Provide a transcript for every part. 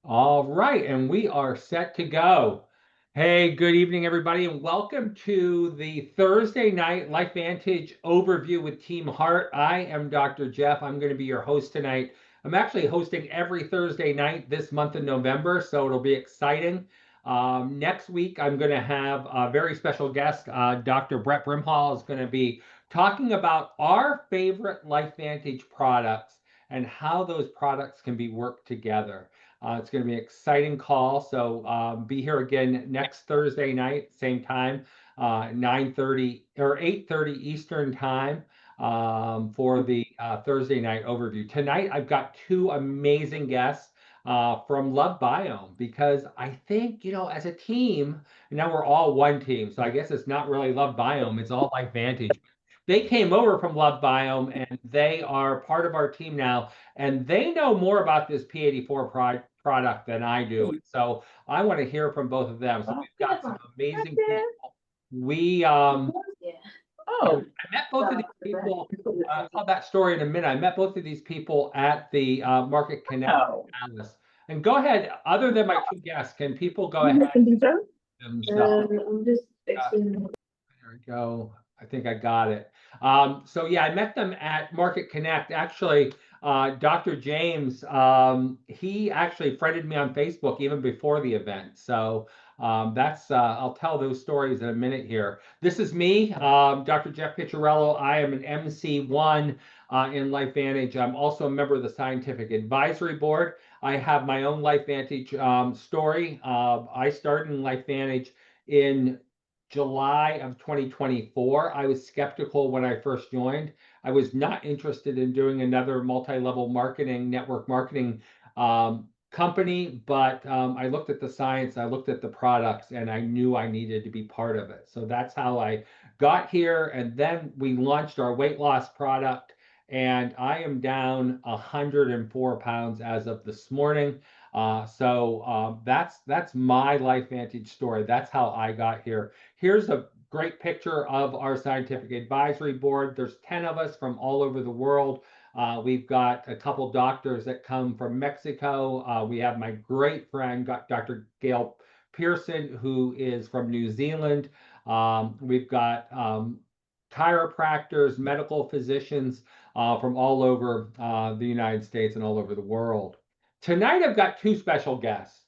All right, and we are set to go. Hey, good evening, everybody, and welcome to the Thursday night LifeVantage overview with Team Heart. I am Dr. Jeff. I'm going to be your host tonight. I'm actually hosting every Thursday night this month of November, so it'll be exciting. Next week, I'm going to have a very special guest. Dr. Brett Brimhall is going to be talking about our favorite LifeVantage products and how those products can be worked together. It's going to be an exciting call. So be here again next Thursday night, same time, 9:30 or 8:30 Eastern time for the Thursday night overview. Tonight, I've got two amazing guests from LoveBiome because I think, as a team, now we're all one team. So I guess it's not really LoveBiome, it's all LifeVantage. They came over from LoveBiome and they are part of our team now, and they know more about this P84 product than I do. So I want to hear from both of them. So we've got some amazing people. We Yeah. I met both of these people. I'll tell that story in a minute. I met both of these people at the Market Connect in Dallas. And go ahead, other than my two guests, can people go ahead themselves? I'm just fixing. There we go. I think I got it. So yeah, I met them at Market Connect. Actually, Dr. James, he actually friended me on Facebook even before the event. So that's I'll tell those stories in a minute here. This is me, Dr. Jeff Picciarello. I am an MC1 in LifeVantage. I'm also a member of the Scientific Advisory Board. I have my own LifeVantage story. I started in LifeVantage in July of 2024. I was skeptical when I first joined. I was not interested in doing another multi-level marketing, network marketing company, but I looked at the science, I looked at the products, and I knew I needed to be part of it. So that's how I got here. And then we launched our weight loss product, and I am down 104 pounds as of this morning. That's my LifeVantage story. That's how I got here. Here's a great picture of our scientific advisory board. There's 10 of us from all over the world. We've got a couple doctors that come from Mexico. We have my great friend, Dr. Gail Pearson, who is from New Zealand. We've got chiropractors, medical physicians from all over the United States and all over the world. Tonight, I've got two special guests.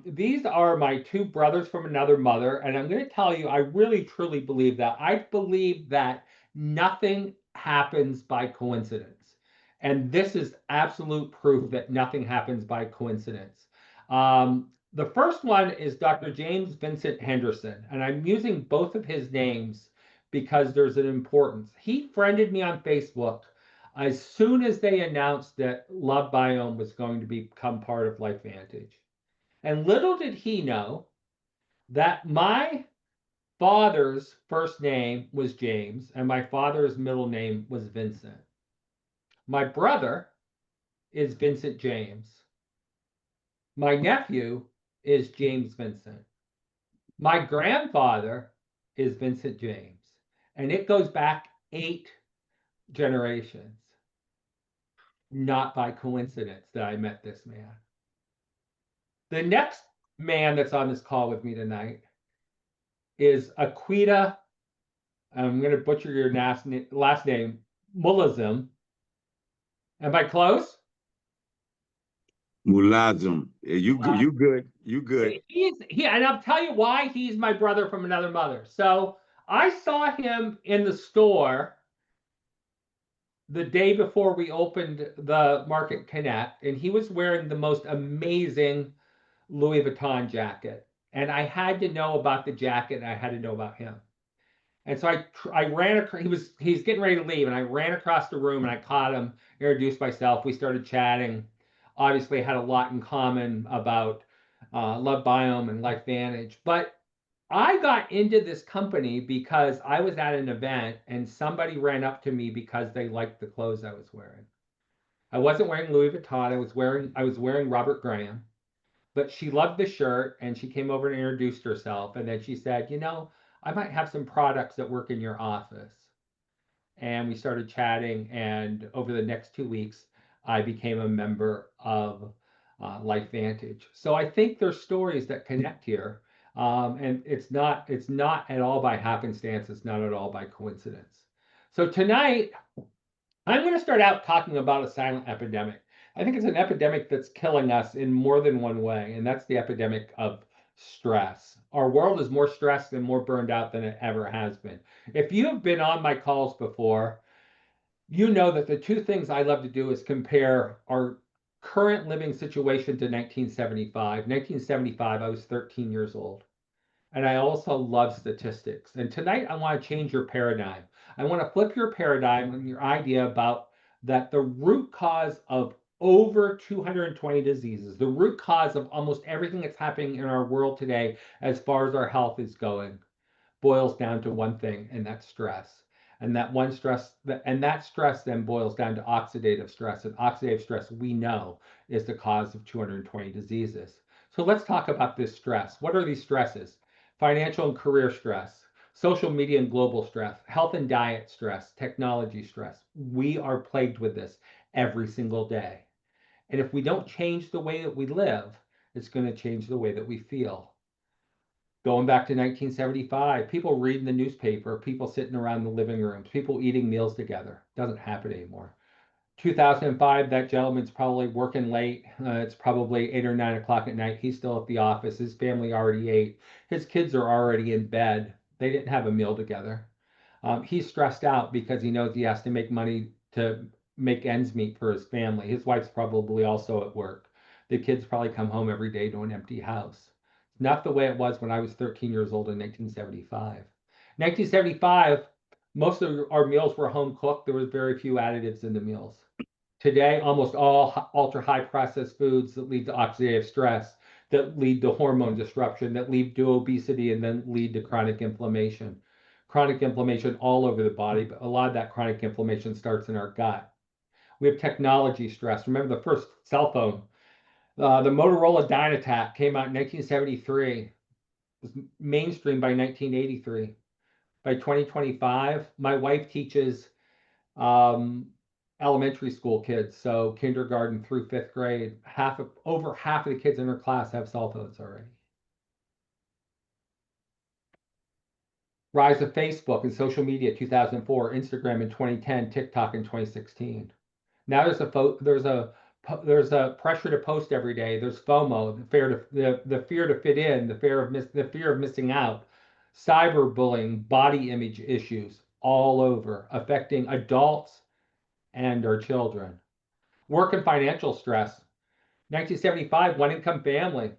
These are my two brothers from another mother, and I'm going to tell you, I really truly believe that. I believe that nothing happens by coincidence. And this is absolute proof that nothing happens by coincidence. The first one is Dr. James Vincent Henderson, and I'm using both of his names because there's an importance. He friended me on Facebook as soon as they announced that LoveBiome was going to become part of LifeVantage. And little did he know that my father's first name was James and my father's middle name was Vincent. My brother is Vincent James. My nephew is James Vincent. My grandfather is Vincent James. And it goes back 8 generations. Not by coincidence that I met this man. The next man that's on this call with me tonight is Aqeeda. I'm going to butcher your last name, Mulazim. Am I close? Mulazim. You good. You good. And I'll tell you why he's my brother from another mother. So I saw him in the store the day before we opened the Market Connect, and he was wearing the most amazing Louis Vuitton jacket. And I had to know about the jacket, and I had to know about him. And so I ran across, he's getting ready to leave, and I ran across the room and I caught him, introduced myself. We started chatting. Obviously, had a lot in common about LoveBiome and LifeVantage. But I got into this company because I was at an event and somebody ran up to me because they liked the clothes I was wearing. I wasn't wearing Louis Vuitton. I was wearing Robert Graham, but she loved the shirt and she came over and introduced herself. And then she said, I might have some products that work in your office. And we started chatting. And over the next 2 weeks, I became a member of LifeVantage. So I think there's stories that connect here, and it's not at all by happenstance. It's not at all by coincidence. So tonight, I'm going to start out talking about a silent epidemic. I think it's an epidemic that's killing us in more than one way, and that's the epidemic of stress. Our world is more stressed and more burned out than it ever has been. If you have been on my calls before, you know that the two things I love to do is compare our current living situation to 1975. 1975, I was 13 years old. And I also love statistics. And tonight I want to change your paradigm. I want to flip your paradigm and your idea about that the root cause of over 220 diseases, the root cause of almost everything that's happening in our world today, as far as our health is going, boils down to one thing, and that's stress. And that stress then boils down to oxidative stress. And oxidative stress, we know, is the cause of 220 diseases. So let's talk about this stress. What are these stresses? Financial and career stress, social media and global stress, health and diet stress, technology stress. We are plagued with this every single day. And if we don't change the way that we live, it's going to change the way that we feel. Going back to 1975, people reading the newspaper, people sitting around the living rooms, people eating meals together. Doesn't happen anymore. 2005, that gentleman's probably working late. It's probably 8 or 9 o'clock at night. He's still at the office. His family already ate. His kids are already in bed. They didn't have a meal together. He's stressed out because he knows he has to make money to make ends meet for his family. His wife's probably also at work. The kids probably come home every day to an empty house. Not the way it was when I was 13 years old in 1975. 1975, most of our meals were home cooked. There was very few additives in the meals. Today, almost all ultra high processed foods that lead to oxidative stress, that lead to hormone disruption, that lead to obesity, and then lead to chronic inflammation. Chronic inflammation all over the body, but a lot of that chronic inflammation starts in our gut. We have technology stress. Remember the first cell phone, the Motorola Dynatac came out in 1973, was mainstream by 1983. By 2025, my wife teaches elementary school kids, so kindergarten through 5th grade. Over half of the kids in her class have cell phones already. Rise of Facebook and social media, 2004, Instagram in 2010, TikTok in 2016. Now there's a pressure to post every day. There's FOMO, the fear to fit in, the fear of missing out, cyberbullying, body image issues all over, affecting adults and our children. Work and financial stress. 1975, one income family.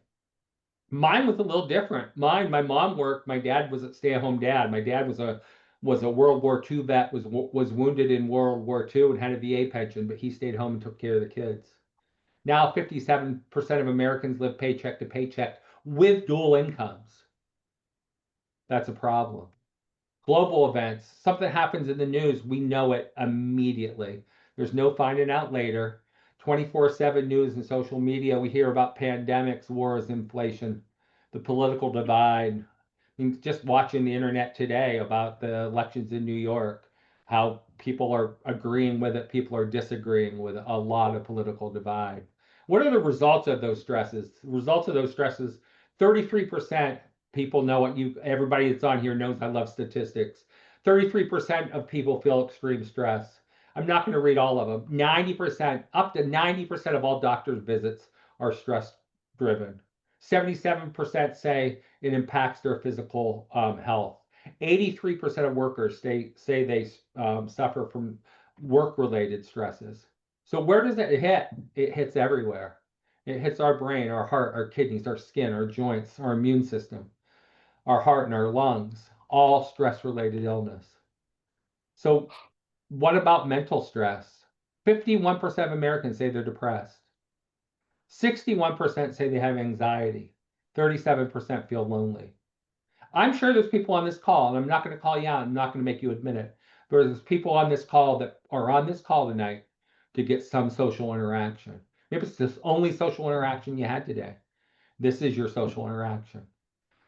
Mine was a little different. My mom worked. My dad was a stay-at-home dad. My dad was a World War II vet, was wounded in World War II and had a VA pension, but he stayed home and took care of the kids. Now 57% of Americans live paycheck to paycheck with dual incomes. That's a problem. Global events, something happens in the news, we know it immediately. There's no finding out later. 24/7 news and social media, we hear about pandemics, wars, inflation, the political divide. I mean, just watching the internet today about the elections in New York, how people are agreeing with it, people are disagreeing with it, a lot of political divide. What are the results of those stresses? The results of those stresses, 33% people know everybody that's on here knows I love statistics. 33% of people feel extreme stress. I'm not going to read all of them. 90%, up to 90% of all doctor's visits are stress driven. 77% say it impacts their physical health. 83% of workers say they suffer from work-related stresses. So where does it hit? It hits everywhere. It hits our brain, our heart, our kidneys, our skin, our joints, our immune system, our heart and our lungs, all stress-related illness. So what about mental stress? 51% of Americans say they're depressed. 61% say they have anxiety. 37% feel lonely. I'm sure there's people on this call, and I'm not going to call you out. I'm not going to make you admit it. But there's people on this call that are on this call tonight to get some social interaction. Maybe it's the only social interaction you had today. This is your social interaction.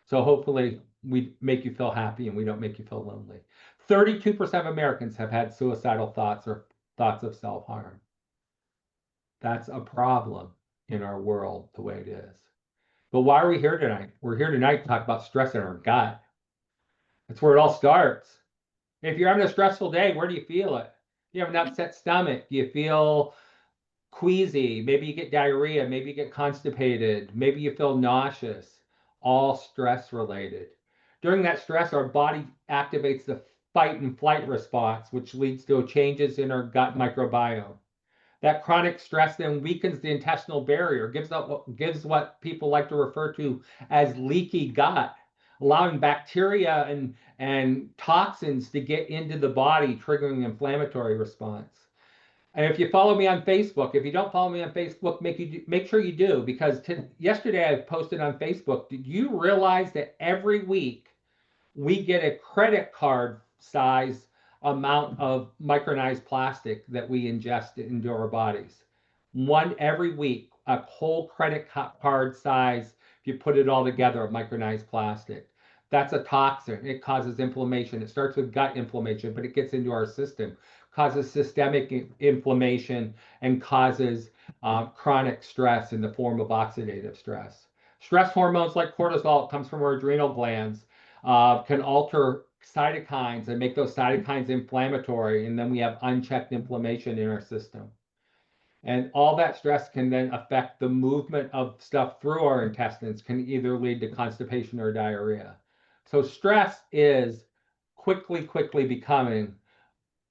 So hopefully we make you feel happy and we don't make you feel lonely. 32% of Americans have had suicidal thoughts or thoughts of self-harm. That's a problem. in our world the way it is. But why are we here tonight? We're here tonight to talk about stress in our gut. That's where it all starts. If you're having a stressful day, where do you feel it? You have an upset stomach. Do you feel queasy? Maybe you get diarrhea. Maybe you get constipated. Maybe you feel nauseous. All stress related. During that stress, our body activates the fight and flight response, which leads to changes in our gut microbiome. That chronic stress then weakens the intestinal barrier, gives what people like to refer to as leaky gut, allowing bacteria and toxins to get into the body, triggering inflammatory response. And if you follow me on Facebook, if you don't follow me on Facebook, make sure you do, because yesterday I posted on Facebook, did you realize that every week we get a credit card size amount of micronized plastic that we ingest into our bodies? One every week, a whole credit card size, if you put it all together, of micronized plastic. That's a toxin. It causes inflammation. It starts with gut inflammation, but it gets into our system, causes systemic inflammation, and causes chronic stress in the form of oxidative stress. Stress hormones like cortisol comes from our adrenal glands, can alter cytokines and make those cytokines inflammatory, and then we have unchecked inflammation in our system. And all that stress can then affect the movement of stuff through our intestines, can either lead to constipation or diarrhea. So stress is quickly becoming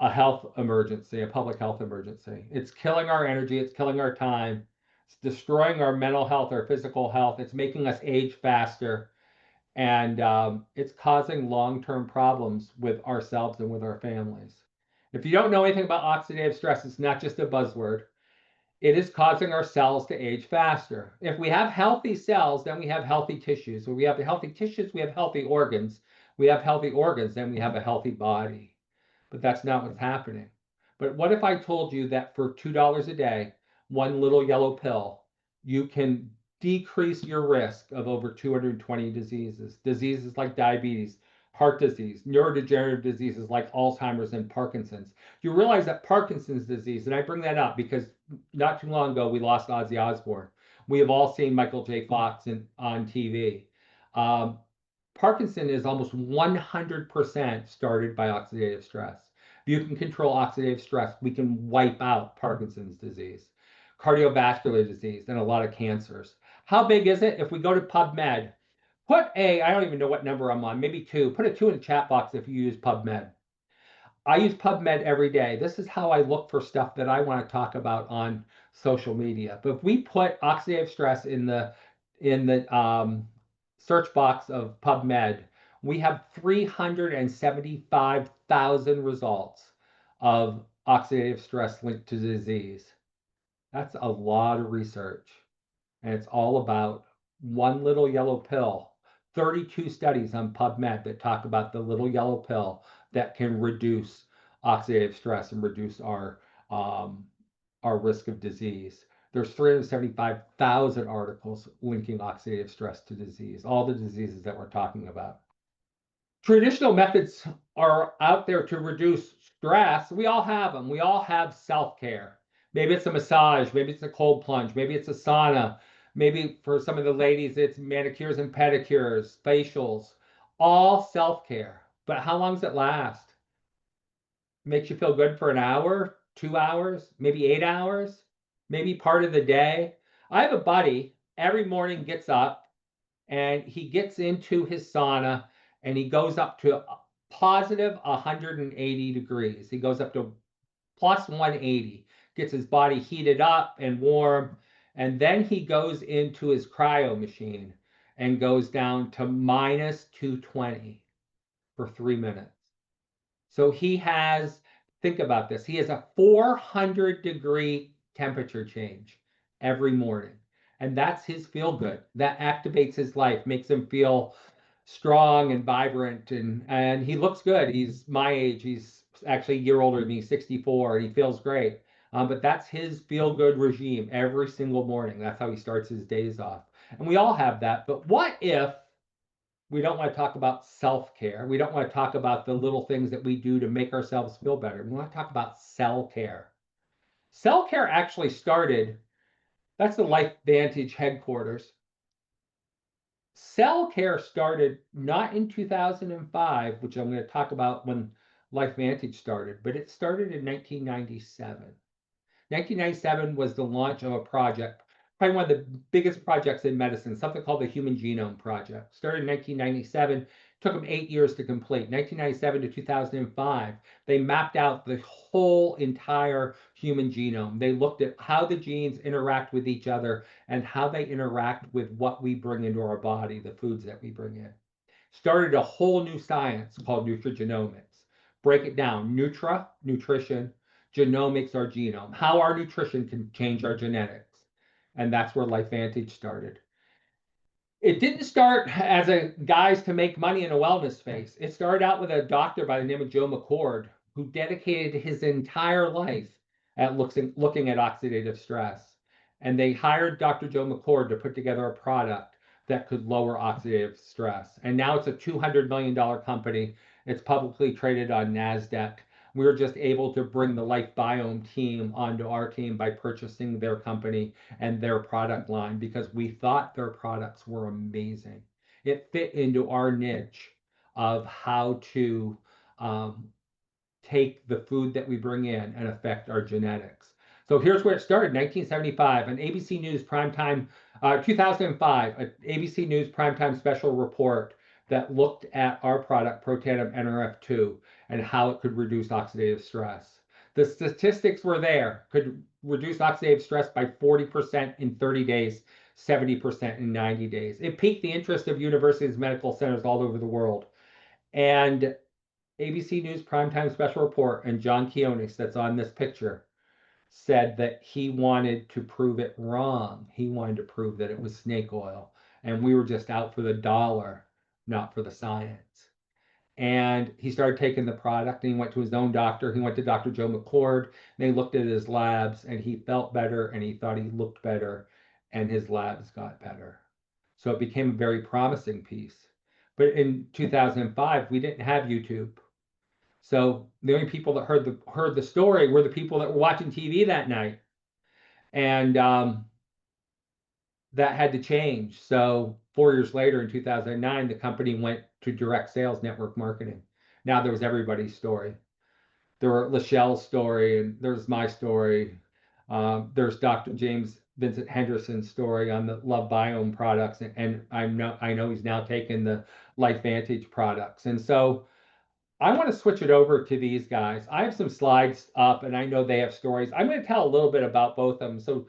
a health emergency, a public health emergency. It's killing our energy, it's killing our time, it's destroying our mental health, our physical health, it's making us age faster, and it's causing long-term problems with ourselves and with our families. If you don't know anything about oxidative stress, it's not just a buzzword. It is causing our cells to age faster. If we have healthy cells, then we have healthy tissues. When we have healthy tissues, we have healthy organs. We have healthy organs, then we have a healthy body. But that's not what's happening. But what if I told you that for $2 a day, one little yellow pill, you can decrease your risk of over 220 diseases? Diseases like diabetes, heart disease, neurodegenerative diseases like Alzheimer's and Parkinson's. You realize that Parkinson's disease, and I bring that up because not too long ago we lost Ozzy Osbourne. We have all seen Michael J. Fox on TV. Parkinson is almost 100% started by oxidative stress. If you can control oxidative stress, we can wipe out Parkinson's disease, cardiovascular disease, and a lot of cancers. How big is it? If we go to PubMed, I don't even know what number I'm on, maybe 2. Put a 2 in the chat box if you use PubMed. I use PubMed every day. This is how I look for stuff that I want to talk about on social media. But if we put oxidative stress in the search box of PubMed, we have 375,000 results of oxidative stress linked to disease. That's a lot of research. And it's all about one little yellow pill. 32 studies on PubMed that talk about the little yellow pill that can reduce oxidative stress and reduce our risk of disease. There's 375,000 articles linking oxidative stress to disease, all the diseases that we're talking about. Traditional methods are out there to reduce stress. We all have them. We all have self-care. Maybe it's a massage, maybe it's a cold plunge, maybe it's a sauna, maybe for some of the ladies, it's manicures and pedicures, facials, all self-care. But how long does it last? Makes you feel good for an hour, 2 hours, maybe 8 hours, maybe part of the day. I have a buddy, every morning gets up and he gets into his sauna and he goes up to positive 180 degrees. He goes up to plus 180, gets his body heated up and warm. And then he goes into his cryo machine and goes down to minus 220 for 3 minutes. So he has, think about this, he has a 400-degree temperature change every morning. And that's his feel good. That activates his life, makes him feel strong and vibrant, and he looks good. He's my age. He's actually a year older than me, 64. He feels great. But that's his feel-good regime every single morning. That's how he starts his days off. And we all have that. But what if we don't want to talk about self-care? We don't want to talk about the little things that we do to make ourselves feel better. We want to talk about cell care. Cell care actually started That's the LifeVantage headquarters. Cell care started not in 2005, which I'm going to talk about when LifeVantage started, but it started in 1997. 1997 was the launch of a project, probably one of the biggest projects in medicine, something called the Human Genome Project. Started in 1997, took them 8 years to complete. 1997 to 2005, they mapped out the whole entire human genome. They looked at how the genes interact with each other and how they interact with what we bring into our body, the foods that we bring in. Started a whole new science called nutrigenomics. Break it down: nutrition, genomics, our genome, how our nutrition can change our genetics. And that's where LifeVantage started. It didn't start as a guise to make money in a wellness space. It started out with a doctor by the name of Joe McCord, who dedicated his entire life at looking at oxidative stress. And they hired Dr. Joe McCord to put together a product that could lower oxidative stress. And now it's a $200 million company. It's publicly traded on NASDAQ. We were just able to bring the LifeBiome team onto our team by purchasing their company and their product line because we thought their products were amazing. It fit into our niche of how to take the food that we bring in and affect our genetics. So here's where it started: 1975, an ABC News primetime, 2005, an ABC News primetime special report that looked at our product, Protandim NRF2, and how it could reduce oxidative stress. The statistics were there: could reduce oxidative stress by 40% in 30 days, 70% in 90 days. It piqued the interest of universities, medical centers all over the world. And ABC News primetime special report, and John Kionis, that's on this picture, said that he wanted to prove it wrong. He wanted to prove that it was snake oil. And we were just out for the dollar, not for the science. And he started taking the product, and he went to his own doctor. He went to Dr. Joe McCord. They looked at his labs, and he felt better, and he thought he looked better, and his labs got better. So it became a very promising piece. But in 2005, we didn't have YouTube. So the only people that heard the story were the people that were watching TV that night. And that had to change. So 4 years later, in 2009, the company went to direct sales network marketing. Now there was everybody's story. There were Lachelle's story, and there's my story. There's Dr. James Vincent Henderson's story on the LoveBiome products, and I know he's now taken the LifeVantage products. And so I want to switch it over to these guys. I have some slides up, and I know they have stories. I'm going to tell a little bit about both of them. So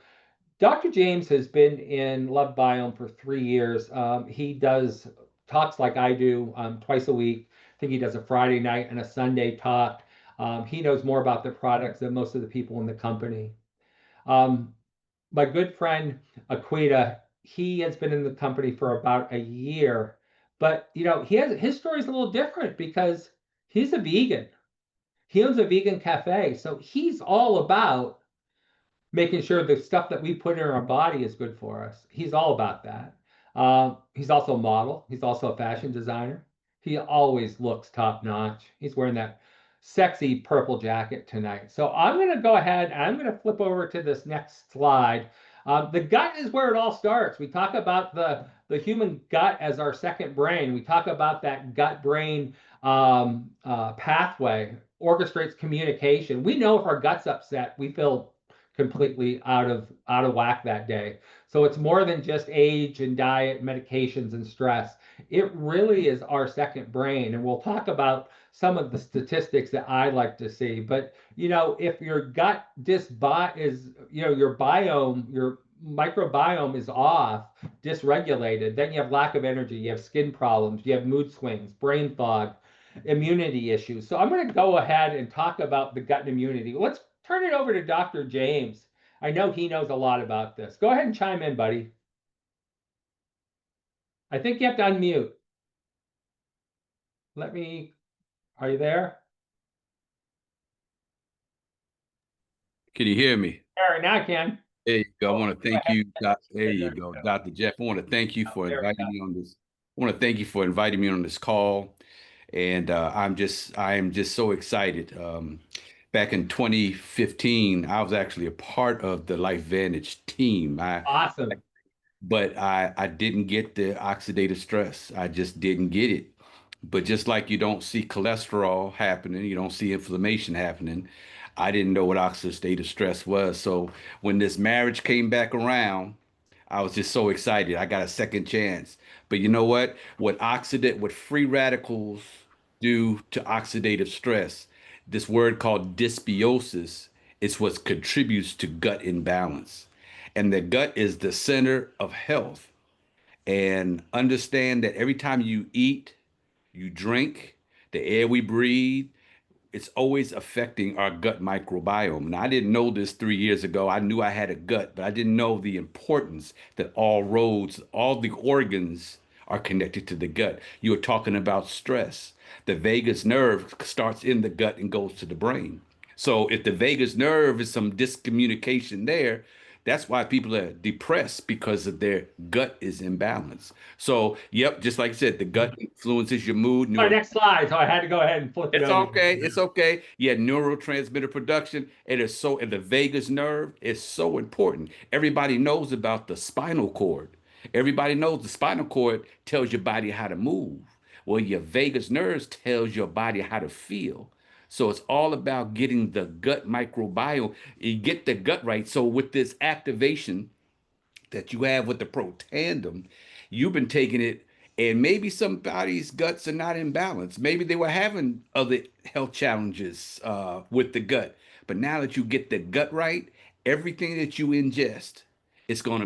Dr. James has been in LoveBiome for 3 years. He does talks like I do twice a week. I think he does a Friday night and a Sunday talk. He knows more about the products than most of the people in the company. My good friend Aqeeda, he has been in the company for about a year, but his story is a little different because he's a vegan. He owns a vegan cafe, so he's all about making sure the stuff that we put in our body is good for us. He's all about that. He's also a model. He's also a fashion designer. He always looks top notch. He's wearing that sexy purple jacket tonight. So I'm going to go ahead and I'm going to flip over to this next slide. The gut is where it all starts. We talk about the human gut as our second brain. We talk about that gut-brain pathway, orchestrates communication. We know if our gut's upset, we feel completely out of whack that day. So it's more than just age and diet, medications and stress. It really is our second brain. And we'll talk about some of the statistics that I like to see. But if your gut is your biome, your microbiome is off, dysregulated, then you have lack of energy, you have skin problems, you have mood swings, brain fog, immunity issues. So I'm going to go ahead and talk about the gut and immunity. Let's turn it over to Dr. James. I know he knows a lot about this. Go ahead and chime in, buddy. I think you have to unmute. Are you there? Can you hear me? All right, now I can. There you go. I want to thank you. There you go, Dr. Jeff. I want to thank you for inviting me on this. I want to thank you for inviting me on this call. And I am just so excited. back in 2015, I was actually a part of the LifeVantage team. Awesome. But I didn't get the oxidative stress. I just didn't get it. But just like you don't see cholesterol happening, you don't see inflammation happening, I didn't know what oxidative stress was. So when this marriage came back around, I was just so excited. I got a second chance. But you know what? What free radicals do to oxidative stress, this word called dysbiosis, is what contributes to gut imbalance. And the gut is the center of health. And understand that every time you eat, you drink, the air we breathe, it's always affecting our gut microbiome. And I didn't know this 3 years ago. I knew I had a gut, but I didn't know the importance that all roads, all the organs are connected to the gut. You were talking about stress. The vagus nerve starts in the gut and goes to the brain. So if the vagus nerve is some discommunication there, that's why people are depressed because of their gut is imbalanced. So, yep, just like I said, the gut influences your mood. My next slide. So I had to go ahead and flip it It's over. okay. It's okay. Yeah, neurotransmitter production. And the vagus nerve is so important. Everybody knows about the spinal cord. Everybody knows the spinal cord tells your body how to move. Well, your vagus nerves tells your body how to feel. So it's all about getting the gut microbiome. You get the gut right. So with this activation that you have with the protandem, you've been taking it, and maybe somebody's guts are not in balance. Maybe they were having other health challenges with the gut. But now that you get the gut right, everything that you ingest, it's gonna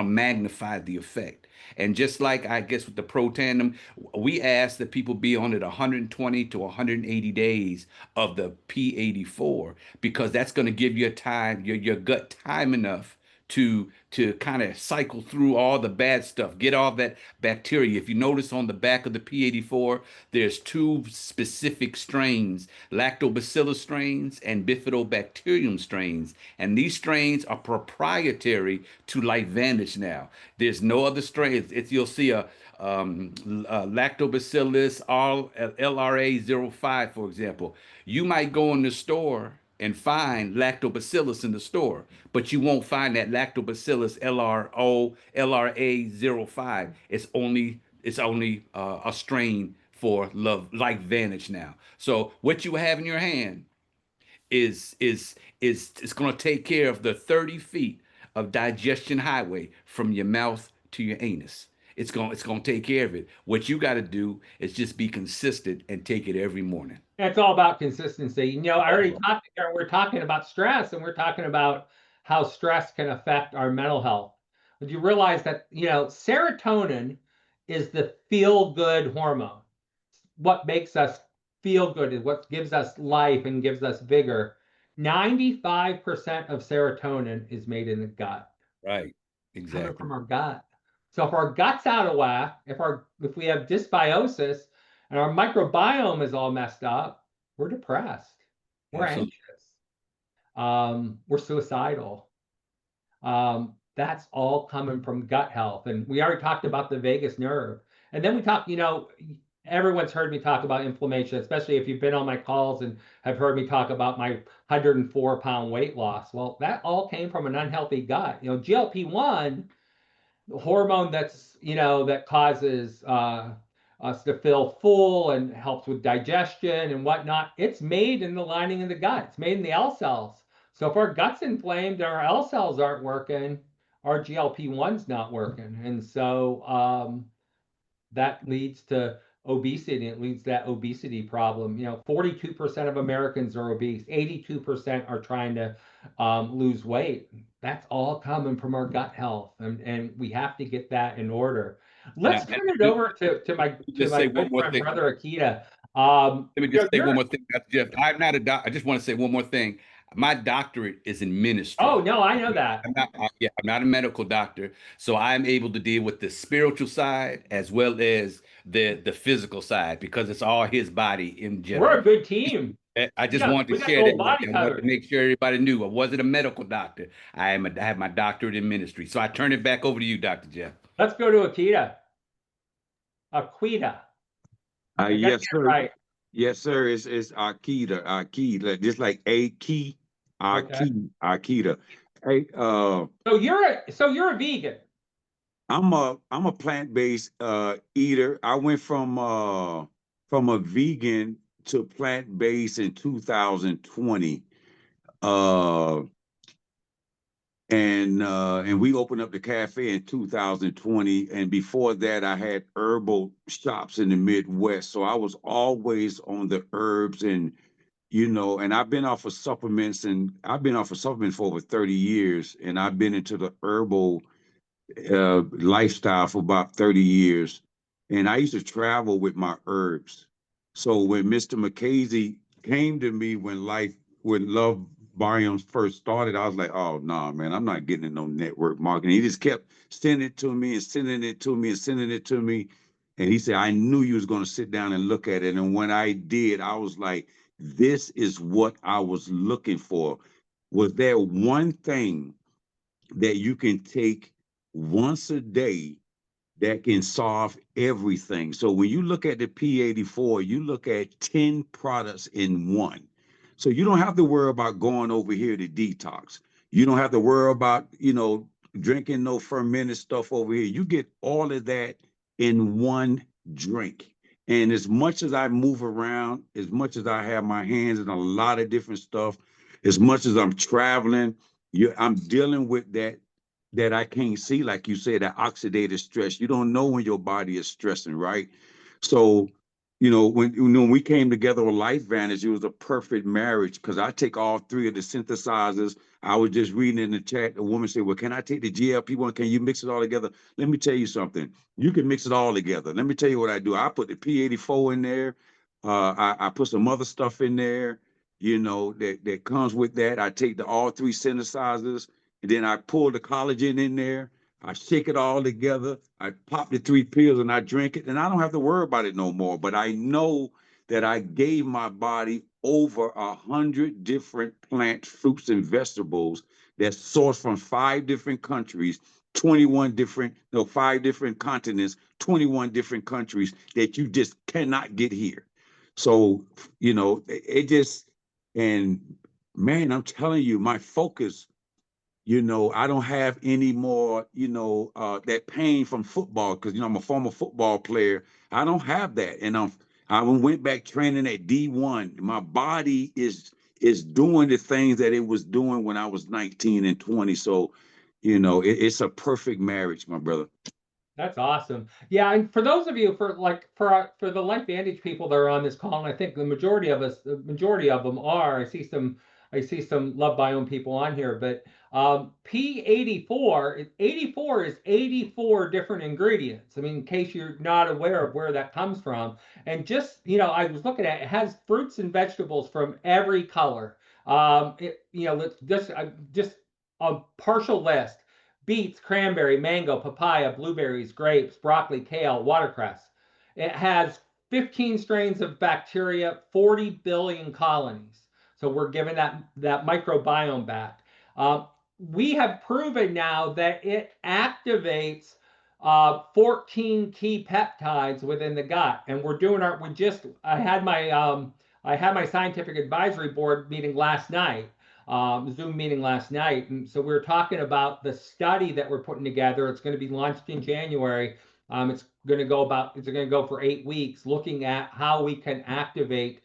magnify the effect. And just like I guess with the protandem, we ask that people be on it 120 to 180 days of the P84 because that's going to give your time, your gut time enough to kind of cycle through all the bad stuff, get all that bacteria. If you notice on the back of the P84, there's two specific strains, lactobacillus strains and bifidobacterium strains. And these strains are proprietary to LifeVantage now. There's no other strains. You'll see a lactobacillus LRA05, for example. You might go in the store and find lactobacillus in the store, but you won't find that lactobacillus LRA05. It's only a strain for LifeVantage now. So what you have in your hand is it's going to take care of the 30 feet of digestion highway from your mouth to your anus. It's going to take care of it. What you got to do is just be consistent and take it every morning. It's all about consistency. You know, I already talked, we're talking about stress, and we're talking about how stress can affect our mental health. But you realize that, you know, serotonin is the feel-good hormone. What makes us feel good is what gives us life and gives us vigor. 95% of serotonin is made in the gut. Right. Coming Exactly. from our gut. So if our gut's out of whack, if we have dysbiosis and our microbiome is all messed up, we're depressed, we're Absolutely. anxious, we're suicidal. That's all coming from gut health. And we already talked about the vagus nerve. And then we talked, you know, everyone's heard me talk about inflammation, especially if you've been on my calls and have heard me talk about my 104-pound weight loss. Well, that all came from an unhealthy gut. You know, GLP-1, the hormone that's, you know, that causes us to feel full and helps with digestion and whatnot, it's made in the lining of the gut. It's made in the L cells. So if our gut's inflamed and our L cells aren't working, our GLP-1's not working. And so that leads to obesity. It leads to that obesity problem. You know, 42% of Americans are obese. 82% are trying to lose weight. That's all coming from our gut health, and we have to get that in order. Let's turn it over to my good friend, Brother Aqeeda. Let me just say one more thing, Dr. Jeff. I'm not a doctor. I just want to say one more thing. My doctorate is in ministry. Oh, no, I know that. I'm not a medical doctor, so I'm able to deal with the spiritual side as well as the physical side because it's all his body in general. We're a good team. I just wanted to share that. I wanted to make sure everybody knew I wasn't a medical doctor. I have my doctorate in ministry. So I turn it back over to you, Dr. Jeff. Let's go to Aqeeda. Aqeeda. Yes, sir. Right. Yes, sir. It's Aqeeda, just like a key, Okay. Aqeeda. Hey, So you're a vegan. I'm a plant-based eater. I went from a vegan to plant-based in 2020. Uh and we opened up the cafe in 2020, and before that I had herbal shops in the Midwest, so I was always on the herbs. And and I've been off of supplements for over 30 years, and I've been into the herbal lifestyle for about 30 years. And I used to travel with my herbs. So when Mr. McKazy came to me when Love Biomes first started, I was like, oh, no, nah, man, I'm not getting in no network marketing. He just kept sending it to me and sending it to me and sending it to me. And he said, I knew you was going to sit down and look at it. And when I did, I was like, this is what I was looking for. Was there one thing that you can take once a day that can solve everything? So when you look at the P84, you look at 10 products in one. So you don't have to worry about going over here to detox. You don't have to worry about, drinking no fermented stuff over here. You get all of that in one drink. And as much as I move around, as much as I have my hands in a lot of different stuff, as much as I'm traveling, I'm dealing with that I can't see, like you said, that oxidative stress. You don't know when your body is stressing, right? So, when we came together with LifeVantage, it was a perfect marriage because I take all three of the synthesizers. I was just reading in the chat, a woman said, well, can I take the GLP-1? Can you mix it all together? Let me tell you something. You can mix it all together. Let me tell you what I do. I put the P84 in there. I put some other stuff in there, that comes with that. I take the all three synthesizers, and then I pull the collagen in there. I shake it all together. I pop the three pills and I drink it, and I don't have to worry about it no more. But I know that I gave my body over 100 different plant, fruits, and vegetables that's sourced from 5 different countries, 21 different, no, 5 different continents, 21 different countries that you just cannot get here. So, it just, and man, I'm telling you, my focus, I don't have any more, that pain from football because, I'm a former football player. I don't have that. And I went back training at D1. My body is doing the things that it was doing when I was 19 and 20. So, it's a perfect marriage, my brother. That's awesome. Yeah, and for those of you for the LifeVantage people that are on this call, and I think the majority of them are. I see some LoveBiome people on here, but P84 is 84 different ingredients. I mean, in case you're not aware of where that comes from, and just I was looking at it, it has fruits and vegetables from every color. Let's just a partial list: beets, cranberry, mango, papaya, blueberries, grapes, broccoli, kale, watercress. It has 15 strains of bacteria, 40 billion colonies. So we're giving that microbiome back. We have proven now that it activates 14 key peptides within the gut, and we're doing our. We just I had my scientific advisory board meeting last night, Zoom meeting last night. And so we were talking about the study that we're putting together. It's going to be launched in January. It's going to go for 8 weeks, looking at how we can activate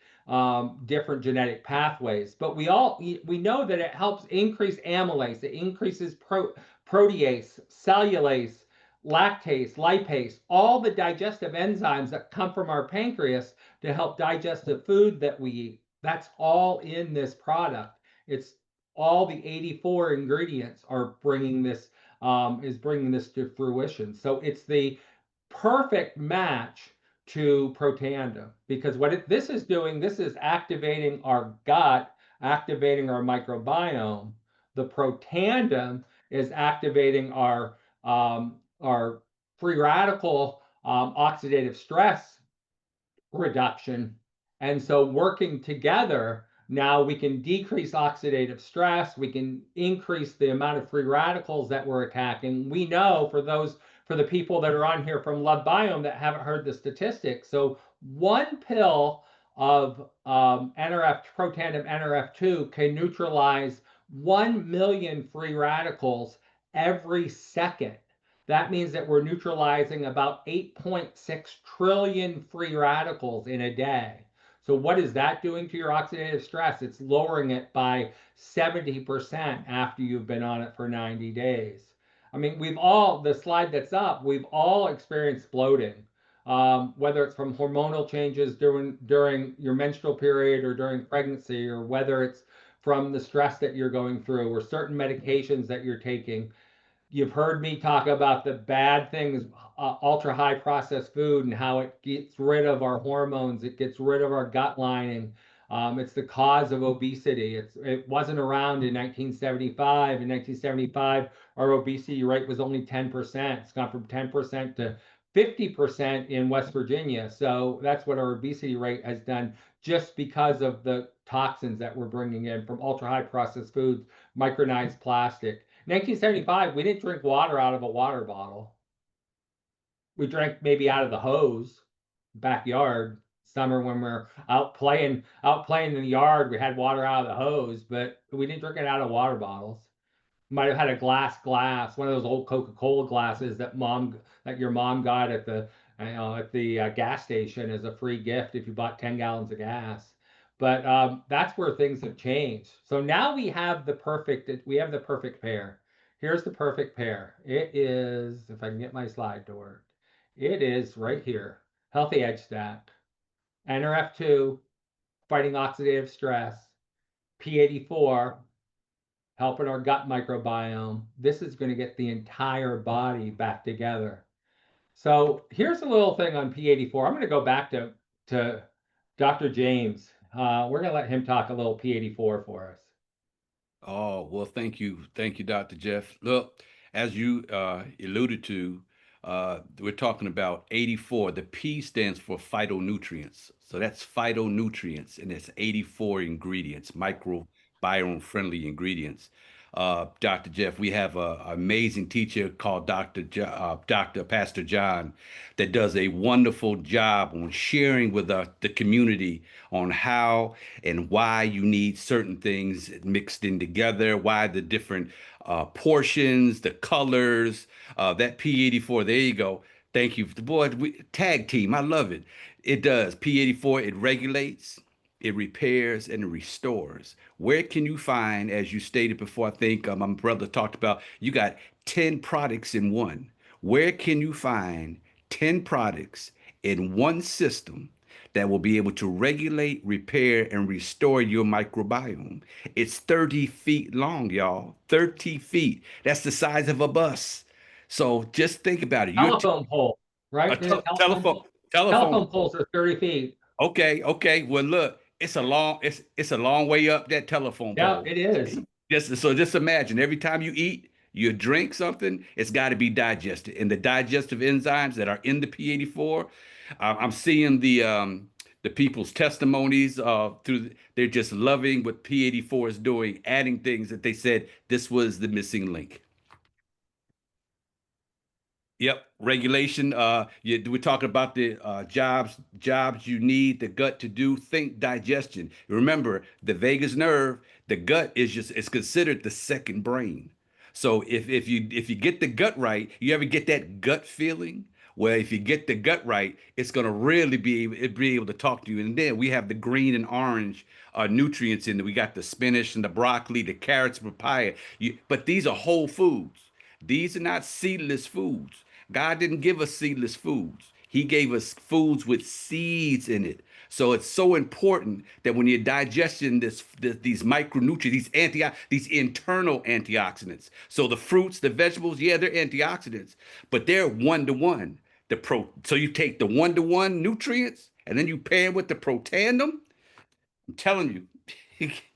different genetic pathways. But we know that it helps increase amylase. It increases protease, cellulase, lactase, lipase, all the digestive enzymes that come from our pancreas to help digest the food that we eat. That's all in this product. It's all the 84 ingredients are bringing this to fruition. So it's the perfect match to Protandim, because this is doing, this is activating our gut, activating our microbiome. The Protandim is activating our free radical oxidative stress reduction. And so working together, now we can decrease oxidative stress, we can increase the amount of free radicals that we're attacking. We know for the people that are on here from LoveBiome that haven't heard the statistics, so one pill of protandem NRF2 can neutralize 1 million free radicals every second. That means that we're neutralizing about 8.6 trillion free radicals in a day. So what is that doing to your oxidative stress? It's lowering it by 70% after you've been on it for 90 days. I mean, the slide that's up, we've all experienced bloating, whether it's from hormonal changes during your menstrual period or during pregnancy, or whether it's from the stress that you're going through or certain medications that you're taking. You've heard me talk about the bad things, ultra high processed food, and how it gets rid of our hormones, it gets rid of our gut lining. It's the cause of obesity. It wasn't around in 1975. In 1975, our obesity rate was only 10%. It's gone from 10% to 50% in West Virginia. So that's what our obesity rate has done, just because of the toxins that we're bringing in from ultra high processed foods, micronized plastic. 1975, we didn't drink water out of a water bottle. We drank maybe out of the hose, backyard. Summer when we're out playing in the yard, we had water out of the hose, but we didn't drink it out of water bottles. Might have had a glass, one of those old Coca-Cola glasses that your mom got at the gas station as a free gift if you bought 10 gallons of gas. But that's where things have changed. So now we have the perfect pair. Here's the perfect pair. It is, if I can get my slide to work, it is right here. Healthy Edge Stack, NRF2, fighting oxidative stress, P84, helping our gut microbiome. This is going to get the entire body back together. So here's a little thing on P84. I'm going to go back to Dr. James. We're going to let him talk a little P84 for us. Oh, well, thank you. Thank you, Dr. Jeff. Look, as you alluded to, we're talking about 84. The P stands for phytonutrients. So that's phytonutrients, and it's 84 ingredients, microbiome-friendly ingredients. Dr. Jeff, we have an amazing teacher called Dr. Pastor John that does a wonderful job on sharing with the community on how and why you need certain things mixed in together, why the different portions, the colors, that P84, there you go. Thank you. Boy, tag team, I love it. It does. P84, it regulates, it repairs, and it restores. Where can you find, as you stated before, I think my brother talked about, you got 10 products in one. Where can you find 10 products in one system that will be able to regulate, repair, and restore your microbiome? It's 30 feet long, y'all. 30 feet. That's the size of a bus. So just think about it. Telephone pole, right? Telephone poles are 30 feet. Okay. Well, look, it's a long way up that telephone pole. Yeah, it is. Just imagine every time you eat, you drink something, it's got to be digested. And the digestive enzymes that are in the P84, I'm seeing the people's testimonies they're just loving what P84 is doing, adding things that they said this was the missing link. Yep, regulation. We're talking about the jobs you need the gut to do. Think digestion. Remember, the vagus nerve, the gut it's considered the second brain. So if you get the gut right, you ever get that gut feeling? Well, if you get the gut right, it's gonna really be able to talk to you. And then we have the green and orange nutrients in there. We got the spinach and the broccoli, the carrots, papaya. But these are whole foods. These are not seedless foods. God didn't give us seedless foods. He gave us foods with seeds in it. So it's so important that when you're digesting these micronutrients, these internal antioxidants. So the fruits, the vegetables, yeah, they're antioxidants, but they're one-to-one. So you take the one-to-one nutrients and then you pair them with the protandem. I'm telling you,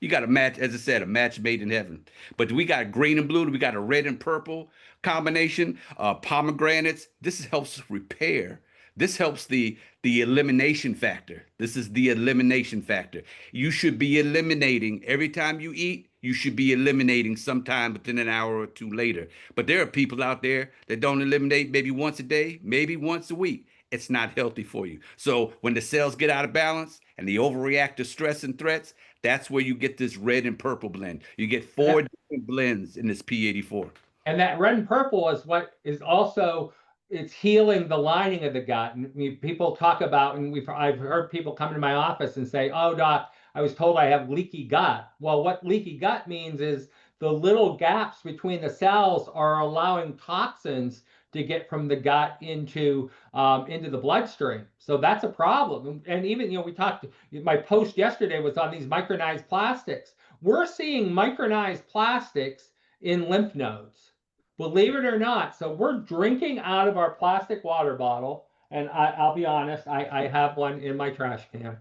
you got a match, as I said, a match made in heaven. But we got green and blue, we got a red and purple combination, pomegranates. This helps repair. This helps the elimination factor. This is the elimination factor. You should be eliminating every time you eat. You should be eliminating sometime within an hour or two later. But there are people out there that don't eliminate maybe once a day, maybe once a week. it's not healthy for you. So when the cells get out of balance and they overreact to stress and threats, that's where you get this red and purple blend. You get four different blends in this P84. And that red and purple is what is also, it's healing the lining of the gut. And people talk about, and I've heard people come to my office and say, "Oh, doc, I was told I have leaky gut." Well, what leaky gut means is the little gaps between the cells are allowing toxins to get from the gut into the bloodstream. So that's a problem. And even, we talked, my post yesterday was on these micronized plastics. We're seeing micronized plastics in lymph nodes, believe it or not. So we're drinking out of our plastic water bottle. And I'll be honest, I have one in my trash can.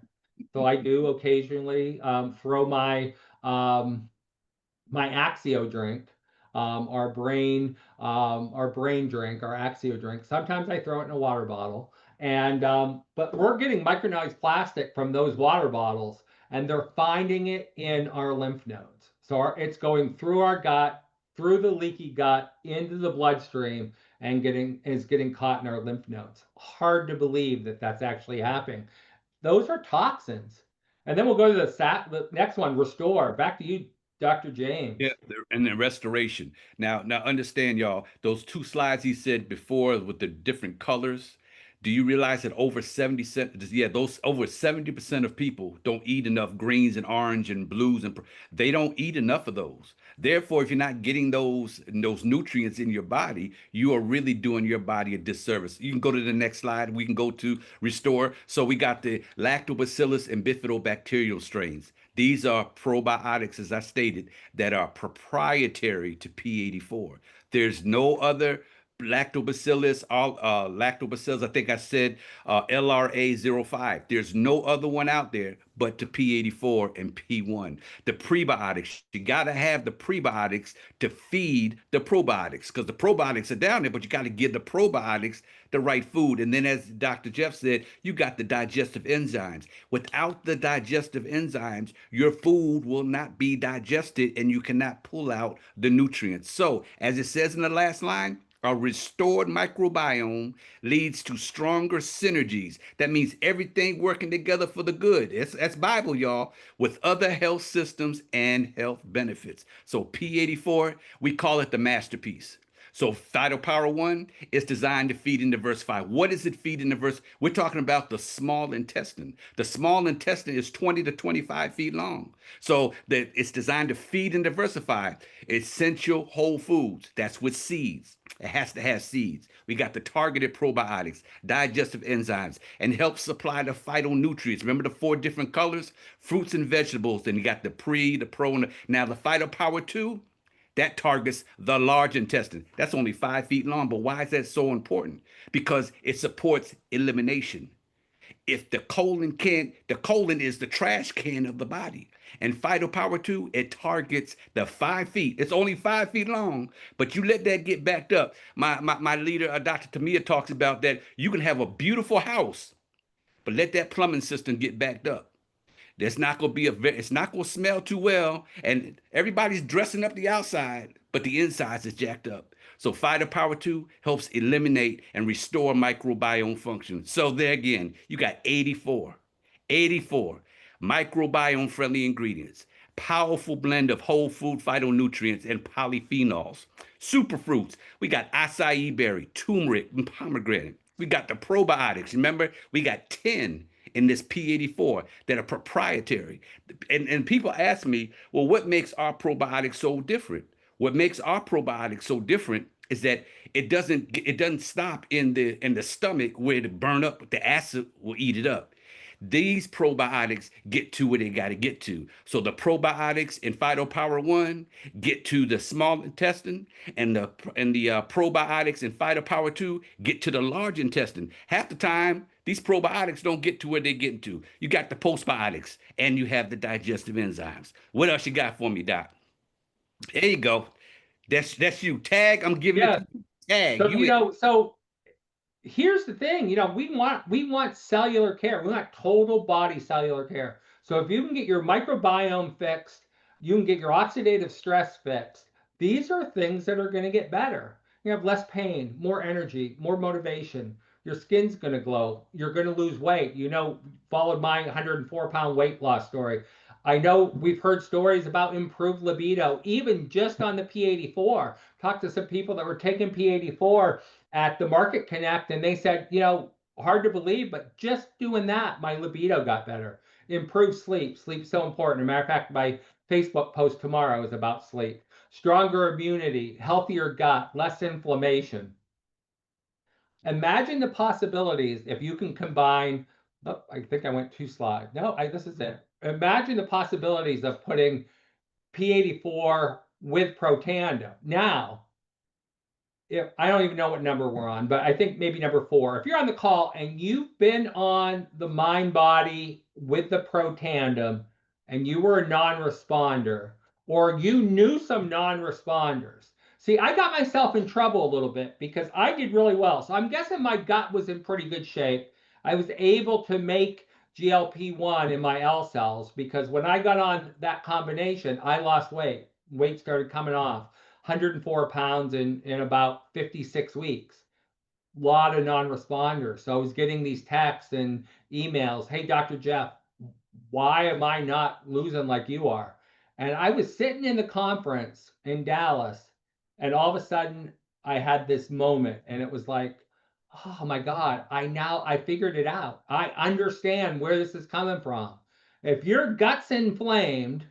So I do occasionally throw my my Axio drink, our brain drink, our Axio drink. Sometimes I throw it in a water bottle. And but we're getting micronized plastic from those water bottles, and they're finding it in our lymph nodes. So it's going through our gut, through the leaky gut, into the bloodstream, and getting caught in our lymph nodes. Hard to believe that that's actually happening. Those are toxins. And then we'll go to the next one, restore. Back to you, Dr. James. Yeah, and then restoration. Now understand, y'all, those two slides he said before with the different colors. Do you realize that over 70% of people don't eat enough greens and orange and blues, and they don't eat enough of those. Therefore, if you're not getting those nutrients in your body, you are really doing your body a disservice. You can go to the next slide. We can go to restore. So we got the lactobacillus and bifidobacterial strains. These are probiotics, as I stated, that are proprietary to P84. There's no other lactobacillus, I think I said LRA05. There's no other one out there but the P84 and P1. The prebiotics, you got to have the prebiotics to feed the probiotics, because the probiotics are down there, but you got to give the probiotics the right food. And then, as Dr. Jeff said, you got the digestive enzymes. Without the digestive enzymes, your food will not be digested and you cannot pull out the nutrients. So, as it says in the last line, a restored microbiome leads to stronger synergies. That means everything working together for the good. That's Bible, y'all, with other health systems and health benefits. So P84, we call it the masterpiece. So Phytopower 1 is designed to feed and diversify. What does it feed and diversify? We're talking about the small intestine. The small intestine is 20 to 25 feet long. So it's designed to feed and diversify essential whole foods. That's with seeds. It has to have seeds. We got the targeted probiotics, digestive enzymes, and help supply the phytonutrients. Remember the 4 different colors? Fruits and vegetables. Then you got the pre, the pro, and now the Phytopower 2. That targets the large intestine. That's only 5 feet long, but why is that so important? Because it supports elimination. If the colon is the trash can of the body. And Phytopower 2, it targets the 5 feet. It's only 5 feet long, but you let that get backed up. My leader, Dr. Tamia, talks about that. You can have a beautiful house, but let that plumbing system get backed up. It's not going to smell too well, and everybody's dressing up the outside, but the insides is jacked up. So Phytopower 2 helps eliminate and restore microbiome function. So there again, you got 84 microbiome friendly ingredients, powerful blend of whole food phytonutrients and polyphenols, superfruits. We got acai berry, turmeric, and pomegranate. We got the probiotics. Remember, we got 10 in this P84 that are proprietary. And people ask me, well, what makes our probiotics so different? What makes our probiotics so different is that it doesn't stop in the stomach where it burn up, the acid will eat it up. These probiotics get to where they got to get to. So the probiotics in Phytopower 1 get to the small intestine, and the probiotics in Phytopower 2 get to the large intestine. Half the time, these probiotics don't get to where they're getting to. You got the postbiotics, and you have the digestive enzymes. What else you got for me, Doc? There you go. That's you. Tag, I'm giving it to you. Tag. So, so here's the thing, we want cellular care. We want total body cellular care. So if you can get your microbiome fixed, you can get your oxidative stress fixed. These are things that are going to get better. You have less pain, more energy, more motivation. your skin's going to glow. You're going to lose weight. You know, followed my 104-pound weight loss story. I know we've heard stories about improved libido, even just on the P84. Talked to some people that were taking P84 at the Market Connect, and they said, you know, hard to believe, but just doing that, my libido got better. Improved sleep. Sleep's so important. As a matter of fact, my Facebook post tomorrow is about sleep. Stronger immunity, healthier gut, less inflammation. Imagine the possibilities if you can combine, oh, I think I went 2 slides. No, this is it. Imagine the possibilities of putting P84 with Protandim. Now, if I don't even know what number we're on, but I think maybe number 4. If you're on the call and you've been on the Mind Body with the Protandim and you were a non-responder, or you knew some non-responders. See, I got myself in trouble a little bit because I did really well. So I'm guessing my gut was in pretty good shape. I was able to make GLP-1 in my L cells because when I got on that combination, I lost weight. Weight started coming off. 104 pounds in about 56 weeks. A lot of non-responders. So I was getting these texts and emails. Hey, Dr. Jeff, why am I not losing like you are? And I was sitting in the conference in Dallas, and all of a sudden I had this moment, and it was like, oh my God, I figured it out. I understand where this is coming from. If your gut's inflamed,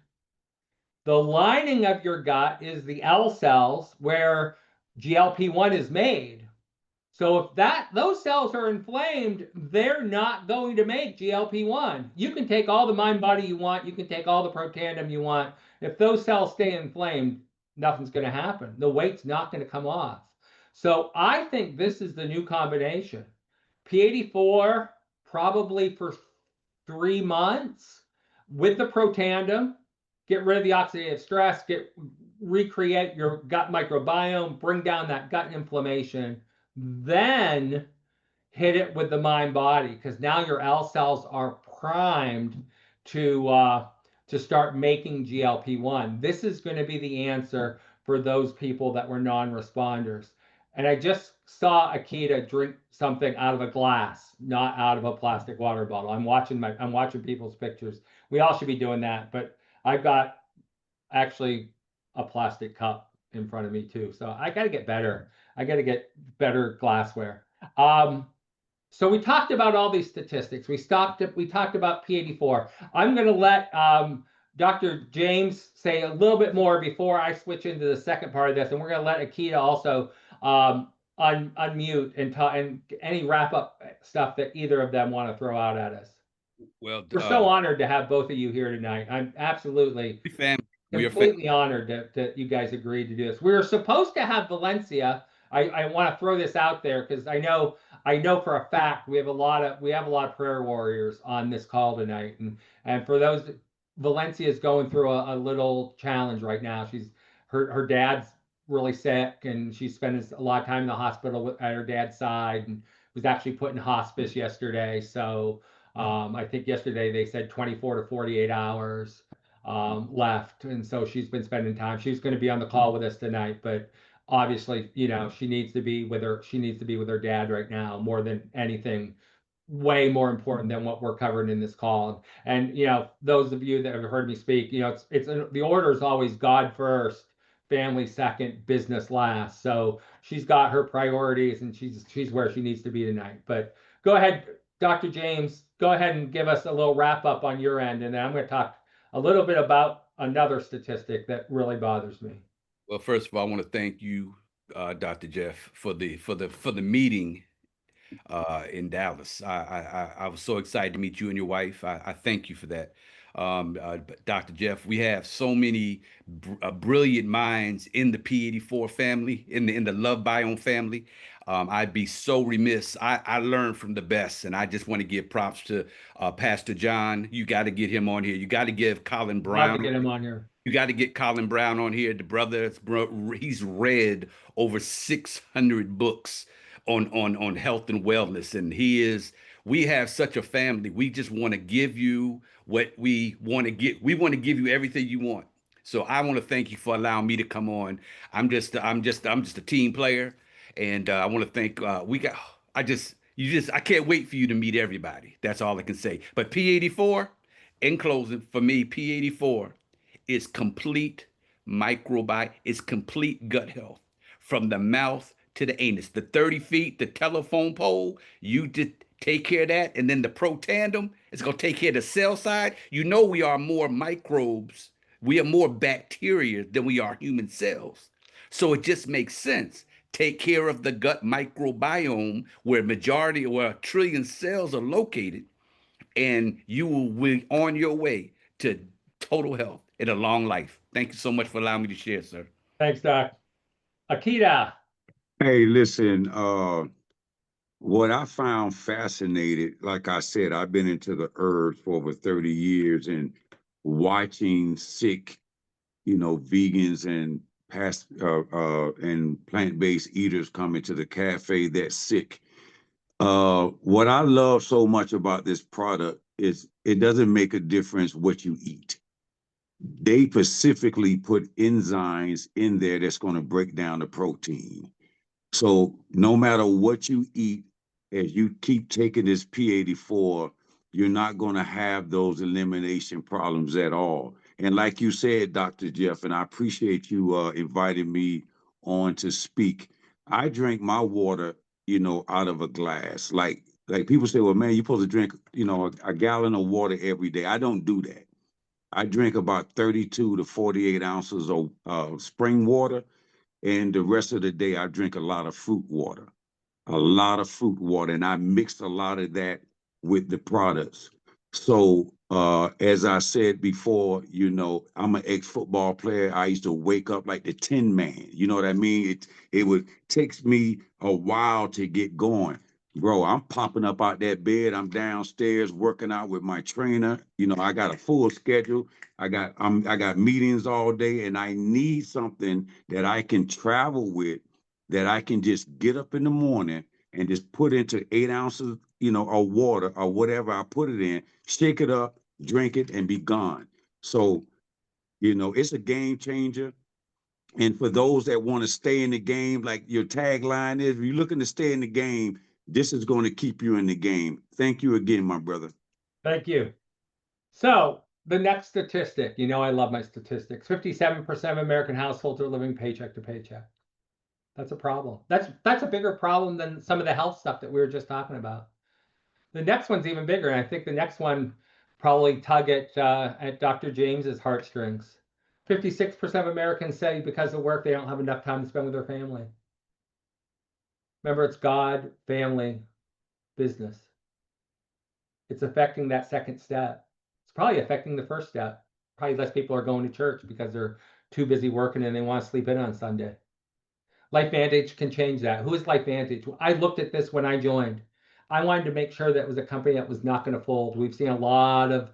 the lining of your gut is the L cells where GLP-1 is made. So if those cells are inflamed, they're not going to make GLP-1. You can take all the Mind Body you want. You can take all the Protandim you want. If those cells stay inflamed, nothing's going to happen. The weight's not going to come off. So I think this is the new combination. P84 probably for 3 months with the Protandim. Get rid of the oxidative stress, recreate your gut microbiome, bring down that gut inflammation, then hit it with the Mind Body, because now your L cells are primed to start making GLP-1. This is going to be the answer for those people that were non-responders. And I just saw Aqeeda drink something out of a glass, not out of a plastic water bottle. I'm watching people's pictures. We all should be doing that, but I've got actually a plastic cup in front of me too. So I got to get better. I got to get better glassware. So we talked about all these statistics. We talked about P84. I'm going to let Dr. James say a little bit more before I switch into the second part of this. And we're going to let Aqeeda also unmute and any wrap up stuff that either of them want to throw out at us. Well, we're so honored to have both of you here tonight. I'm absolutely completely honored that you guys agreed to do this. We were supposed to have Valencia. I want to throw this out there because I know for a fact we have a lot of prayer warriors on this call tonight, and for those, Valencia is going through a little challenge right now. Her dad's really sick, and she's spending a lot of time in the hospital at her dad's side, and was actually put in hospice yesterday. So I think yesterday they said 24 to 48 hours left, and so she's been spending time. She's going to be on the call with us tonight, but obviously, you know, she needs to be with her dad right now more than anything, way more important than what we're covering in this call. And you know, those of you that have heard me speak, you know, it's the order is always God first, family second, business last. So she's got her priorities, and she's where she needs to be tonight. But go ahead, Dr. James, go ahead and give us a little wrap up on your end, and then I'm going to talk a little bit about another statistic that really bothers me. Well, first of all, I want to thank you, Dr. Jeff, for the meeting in Dallas. I was so excited to meet you and your wife. I thank you for that. Dr. Jeff, we have so many brilliant minds in the P84 family, in the LoveBiome family. I'd be so remiss. I learned from the best, and I just want to give props to Pastor John. You got to get him on here. You got to give Colin Brown. Love to get him on here. You got to get Colin Brown on here. The brother, he's read over 600 books on health and wellness, and we have such a family. We just want to give you what we want to get. We want to give you everything you want. So I want to thank you for allowing me to come on. I'm just a team player, and I want to thank I can't wait for you to meet everybody. That's all I can say. But P84, in closing, for me, P84 is complete microbiome, it's complete gut health from the mouth to the anus. The 30 feet, the telephone pole, you just take care of that. And then the pro tandem, it's going to take care of the cell side. You know, we are more microbes, we are more bacteria than we are human cells. So it just makes sense. Take care of the gut microbiome where where a trillion cells are located, and you will be on your way to total health and a long life. Thank you so much for allowing me to share, sir. Thanks, Doc. Aqeeda. Hey, listen, what I found fascinating, like I said, I've been into the herbs for over 30 years and watching sick, vegans and plant-based eaters come into the cafe that's sick. What I love so much about this product is it doesn't make a difference what you eat. They specifically put enzymes in there that's going to break down the protein. So no matter what you eat, as you keep taking this P84, you're not going to have those elimination problems at all. And like you said, Dr. Jeff, and I appreciate you inviting me on to speak. I drink my water, out of a glass. Like people say, well, man, you're supposed to drink, a gallon of water every day. I don't do that. I drink about 32 to 48 ounces of spring water, and the rest of the day I drink a lot of fruit water, and I mixed a lot of that with the products. So as I said before, I'm an ex-football player. I used to wake up like the Tin Man. You know what I mean? It takes me a while to get going. Bro, I'm popping up out that bed. I'm downstairs working out with my trainer. I got a full schedule. I got meetings all day, and I need something that I can travel with, that I can just get up in the morning and just put into 8 ounces, of water or whatever I put it in, shake it up, drink it, and be gone. So, it's a game changer. And for those that want to stay in the game, like your tagline is, if you're looking to stay in the game, this is going to keep you in the game. Thank you again, my brother. Thank you. So the next statistic, I love my statistics. 57% of American households are living paycheck to paycheck. That's a problem. That's a bigger problem than some of the health stuff that we were just talking about. The next one's even bigger, and I think the next one probably tug at Dr. James's heartstrings. 56% of Americans say because of work they don't have enough time to spend with their family. Remember, it's God, family, business. It's affecting that second step. It's probably affecting the first step. Probably less people are going to church because they're too busy working and they want to sleep in on Sunday. LifeVantage can change that. Who is LifeVantage? I looked at this when I joined. I wanted to make sure that it was a company that was not going to fold. We've seen a lot of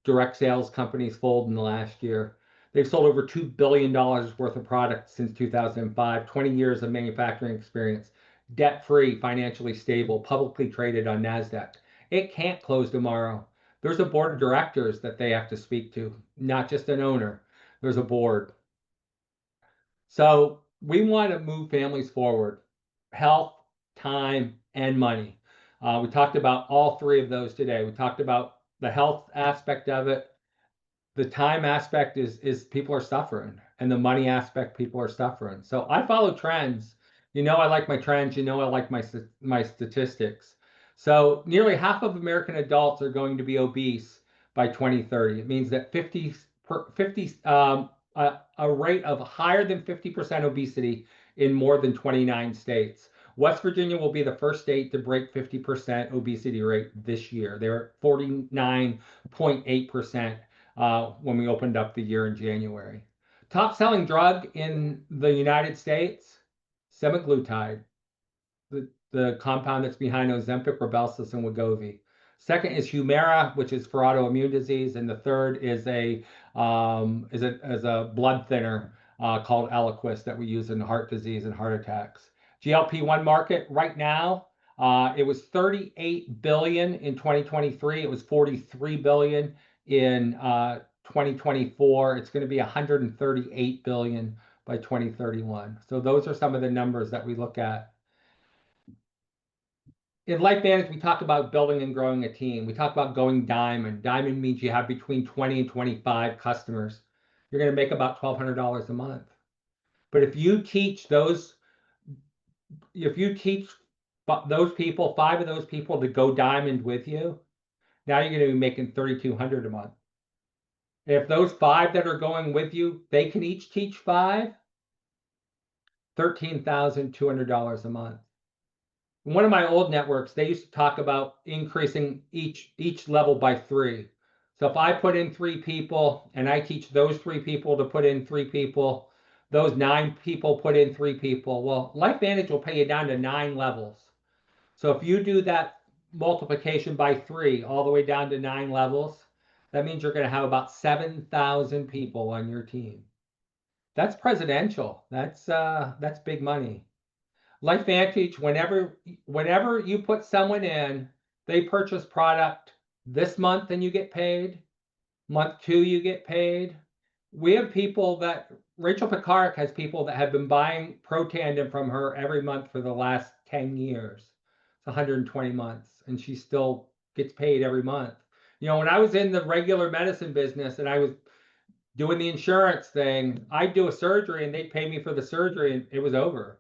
direct sales companies fold in the last year. They've sold over $2 billion worth of products since 2005, 20 years of manufacturing experience, debt-free, financially stable, publicly traded on NASDAQ. It can't close tomorrow. There's a board of directors that they have to speak to, not just an owner. There's a board. So we want to move families forward, health, time, and money. We talked about all three of those today. We talked about the health aspect of it. The time aspect is people are suffering, and the money aspect, people are suffering. So I follow trends. I like my trends. I like my statistics. So nearly half of American adults are going to be obese by 2030. It means that 50 a rate of higher than 50% obesity in more than 29 states. West Virginia will be the first state to break 50% obesity rate this year. They're at 49.8% when we opened up the year in January. Top selling drug in the United States, semaglutide, the compound that's behind Ozempic, Rybelsus, and Wegovy. Second is Humira, which is for autoimmune disease, and the third is a blood thinner called Eliquis that we use in heart disease and heart attacks. GLP-1 market right now, it was 38 billion in 2023. It was 43 billion in 2024. It's going to be 138 billion by 2031. So those are some of the numbers that we look at. in LifeVantage, we talk about building and growing a team. We talk about going diamond. Diamond means you have between 20 and 25 customers. You're going to make about $1,200 a month. But if you teach those people, 5 of those people to go diamond with you, now you're going to be making $3,200 a month. If those 5 that are going with you, they can each teach 5, $13,200 a month. In one of my old networks, they used to talk about increasing each level by 3. So if I put in 3 people and I teach those 3 people to put in 3 people, those 9 people put in 3 people. Well, LifeVantage will pay you down to 9 levels. So if you do that multiplication by 3 all the way down to 9 levels, that means you're going to have about 7,000 people on your team. That's presidential. That's big money. LifeVantage, whenever you put someone in, they purchase product this month and you get paid. Month 2, you get paid. We have people that, Rachel Picard has people that have been buying Protandim from her every month for the last 10 years. It's 120 months, and she still gets paid every month. You know, when I was in the regular medicine business and I was doing the insurance thing, I'd do a surgery and they'd pay me for the surgery and it was over.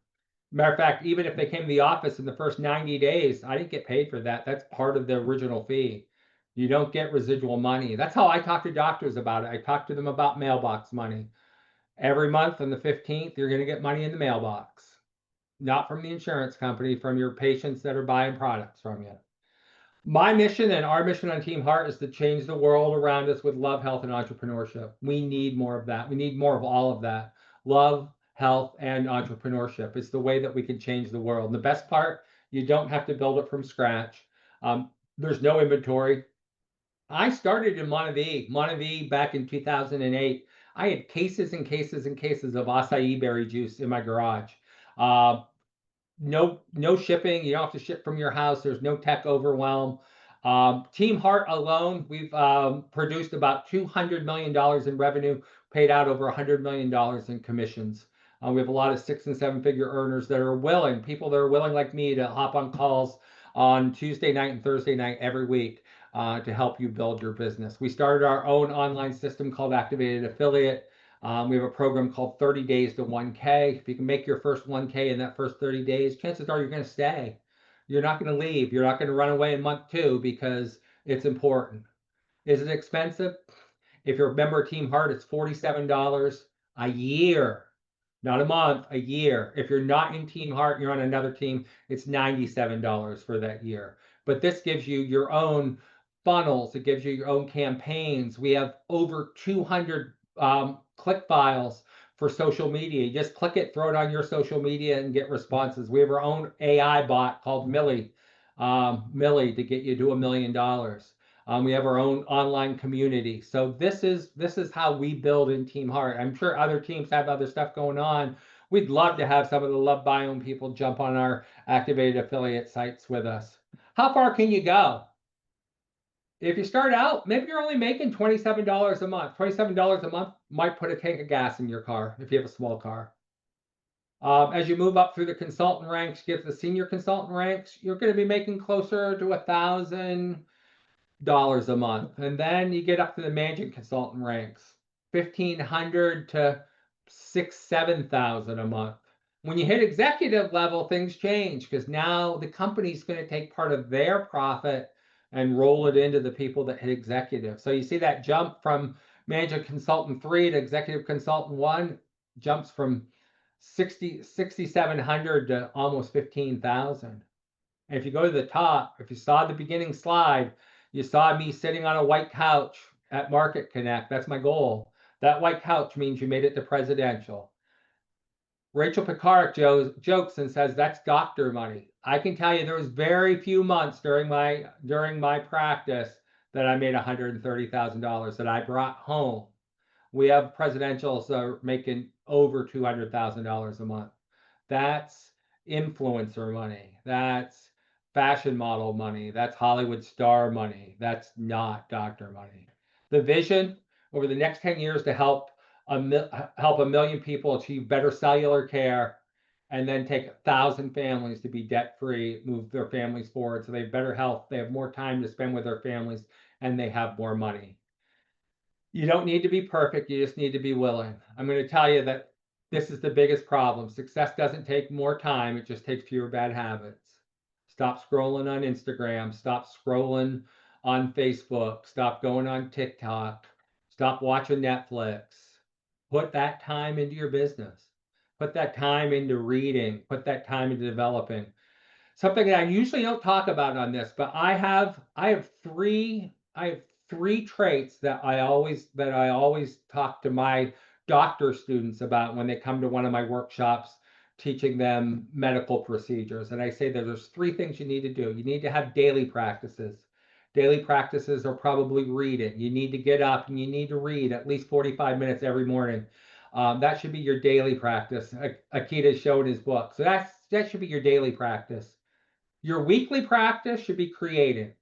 Matter of fact, even if they came to the office in the first 90 days, I didn't get paid for that. That's part of the original fee. You don't get residual money. That's how I talk to doctors about it. I talk to them about mailbox money. Every month on the 15th, you're going to get money in the mailbox. Not from the insurance company, from your patients that are buying products from you. My mission and our mission on Team Heart is to change the world around us with love, health, and entrepreneurship. We need more of that. We need more of all of that. Love, health, and entrepreneurship. It's the way that we can change the world. And the best part, you don't have to build it from scratch. There's no inventory. I started in Monavie back in 2008. I had cases and cases and cases of acai berry juice in my garage. No shipping. You don't have to ship from your house. There's no tech overwhelm. Team Heart alone, we've produced about $200 million in revenue, paid out over $100 million in commissions. We have a lot of 6- and 7-figure earners that are willing, people that are willing like me to hop on calls on Tuesday night and Thursday night every week to help you build your business. We started our own online system called Activated Affiliate. We have a program called 30 Days to 1K. If you can make your first 1K in that first 30 days, chances are you're going to stay. You're not going to leave. You're not going to run away in month 2 because it's important. Is it expensive? If you're a member of Team Heart, it's $47 a year, not a month, a year. If you're not in Team Heart, you're on another team, it's $97 for that year. But this gives you your own funnels. It gives you your own campaigns. We have over 200 click files for social media. You just click it, throw it on your social media, and get responses. We have our own AI bot called Millie to get you to $1 million. We have our own online community. So this is how we build in Team Heart. I'm sure other teams have other stuff going on. We'd love to have some of the LoveBiome people jump on our activated affiliate sites with us. How far can you go? If you start out, maybe you're only making $27 a month. $27 a month might put a tank of gas in your car if you have a small car. As you move up through the consultant ranks, get to the senior consultant ranks, you're going to be making closer to $1,000 a month. And then you get up to the managing consultant ranks, $1,500 to $6,000, $7,000 a month. When you hit executive level, things change because now the company's going to take part of their profit and roll it into the people that hit executive. So you see that jump from managing consultant 3 to executive consultant 1 jumps from 6,700 to almost 15,000. And if you go to the top, if you saw the beginning slide, you saw me sitting on a white couch at Market Connect. That's my goal. That white couch means you made it to presidential. Rachel Picard jokes and says that's doctor money. I can tell you there was very few months during my practice that I made $130,000 that I brought home. We have presidentials that are making over $200,000 a month. That's influencer money. That's fashion model money. That's Hollywood star money. That's not doctor money. The vision over the next 10 years to help a million people achieve better cellular care and then take 1,000 families to be debt-free, move their families forward so they have better health, they have more time to spend with their families, and they have more money. You don't need to be perfect, you just need to be willing. I'm going to tell you that this is the biggest problem. Success doesn't take more time, it just takes fewer bad habits. Stop scrolling on Instagram, stop scrolling on Facebook, stop going on TikTok, stop watching Netflix. Put that time into your business. Put that time into reading, put that time into developing. Something that I usually don't talk about on this, but I have three traits that I always talk to my doctor students about when they come to one of my workshops teaching them medical procedures. And I say that there's 3 things you need to do. You need to have daily practices. Daily practices are probably reading. You need to get up and you need to read at least 45 minutes every morning. That should be your daily practice. Aqeeda showed his book. So that should be your daily practice. Your weekly practice should be creating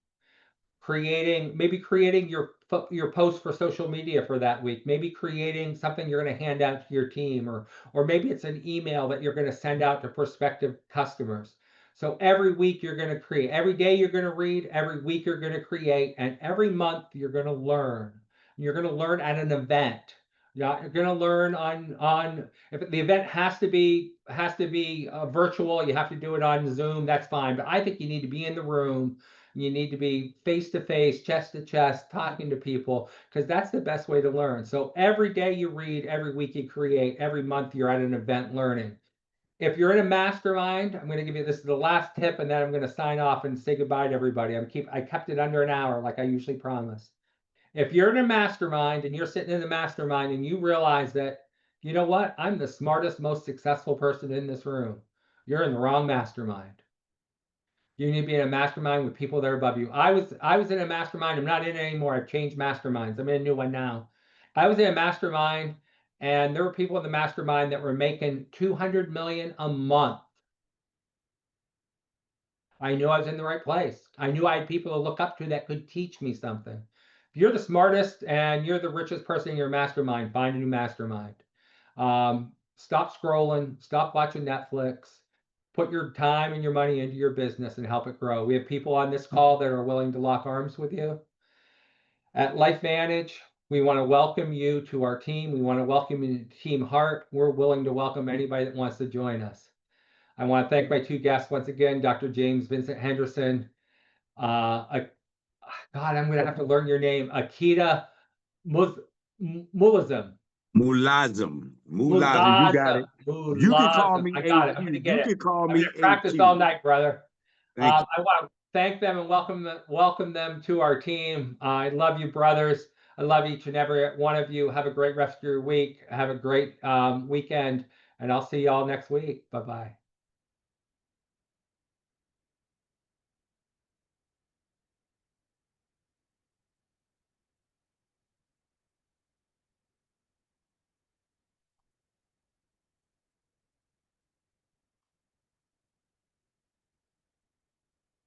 your post for social media for that week, maybe creating something you're going to hand out to your team, or maybe it's an email that you're going to send out to prospective customers. So every week you're going to create, every day you're going to read, every week you're going to create, and every month you're going to learn. You're going to learn at an event. You're going to learn on if the event has to be virtual, you have to do it on Zoom, that's fine. But I think you need to be in the room. You need to be face to face, chest to chest, talking to people, because that's the best way to learn. So every day you read, every week you create, every month you're at an event learning. If you're in a mastermind, I'm going to give you, this is the last tip, and then I'm going to sign off and say goodbye to everybody. I kept it under an hour like I usually promise. If you're in a mastermind and you're sitting in the mastermind and you realize that, you know what, I'm the smartest, most successful person in this room, you're in the wrong mastermind. You need to be in a mastermind with people that are above you. I was in a mastermind. I'm not in it anymore. I've changed masterminds. I'm in a new one now. I was in a mastermind, and there were people in the mastermind that were making $200 million a month. I knew I was in the right place. I knew I had people to look up to that could teach me something. If you're the smartest and you're the richest person in your mastermind, find a new mastermind. Stop scrolling. Stop watching Netflix. Put your time and your money into your business and help it grow. We have people on this call that are willing to lock arms with you. At LifeVantage, we want to welcome you to our team. We want to welcome you to Team Heart. We're willing to welcome anybody that wants to join us. I want to thank my 2 guests once again, Dr. James Vincent Henderson. God, I'm going to have to learn your name. Aqeeda Mulazim. Mulazim. You got it. Mulazim. You can call me. I got it. I'm going to get it. You can call I'm me. going to practice all night, brother. Thank you. I want to thank them and welcome them to our team. I love you, brothers. I love each and every one of you. Have a great rest of your week. Have a great weekend, and I'll see you all next week. Bye-bye.